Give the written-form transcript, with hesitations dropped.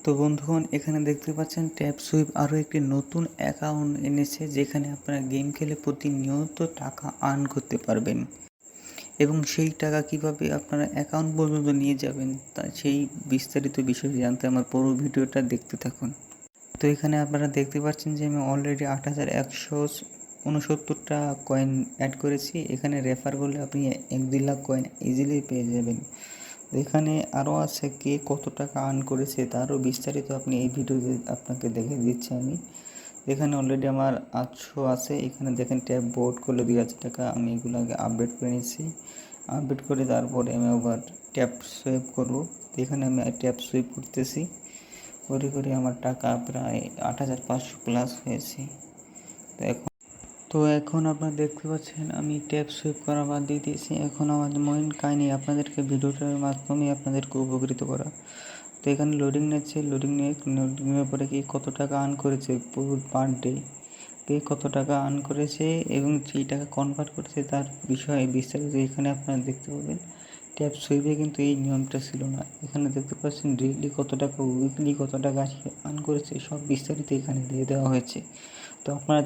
তো বন্ধুগণ, এখানে দেখতে পাচ্ছেন ট্যাপ সুইপ আরও একটি নতুন অ্যাকাউন্ট এনেছে, যেখানে আপনারা গেম খেলে প্রতিনিয়ত টাকা আর্ন করতে পারবেন এবং সেই টাকা কিভাবে আপনারা অ্যাকাউন্ট পর্যন্ত নিয়ে যাবেন তা সেই বিস্তারিত বিষয় জানতে আমার পুরো ভিডিওটা দেখতে থাকুন। তো এখানে আপনারা দেখতে পাচ্ছেন যে আমি অলরেডি 8,169টা কয়েন অ্যাড করেছি। এখানে রেফার করলে আপনি 1-2 লাখ কয়েন ইজিলি পেয়ে যাবেন। এখানে আরও আছে কে কত টাকা আর্ন করেছে তারও বিস্তারিত আপনি এই ভিডিওতে আপনাকে দেখে দিচ্ছি আমি। এখানে অলরেডি আমার 800 আছে। এখানে দেখেন ট্যাপ বোর্ড করলে 2,000 টাকা। আমি এগুলো আগে আপডেট করে নিচ্ছি। আপডেট করে তারপরে আমি আবার ট্যাপ সুইপ করবো। এখানে আমি ট্যাপ সুইপ করতেছি, করে আমার টাকা প্রায় 8,500 প্লাস হয়েছে। তো এখন আপনারা দেখতে পাচ্ছেন আমি ট্যাপ সুইপ করা বাদ দিয়ে দিয়েছি। এখন আমার মেইন কাহিনী আপনাদেরকে ভিডিওটার মাধ্যমে আপনাদেরকে উপকৃত করা। তো এখানে লোডিং নেওয়ার পরে কি কত টাকা আর্ন করেছে পার ডে, কে কত টাকা আর্ন করেছে এবং যেই টাকা কনভার্ট করেছে তার বিষয়ে বিস্তারিত এখানে আপনারা দেখতে পাবেন। ট্যাপ সুইপে কিন্তু এই নিয়মটা ছিল না। এখানে দেখতে পাচ্ছেন ডেইলি কত টাকা, উইকলি কত টাকা আর্ন করেছে, সব বিস্তারিত এখানে দিয়ে দেওয়া হয়েছে। তো আপনারা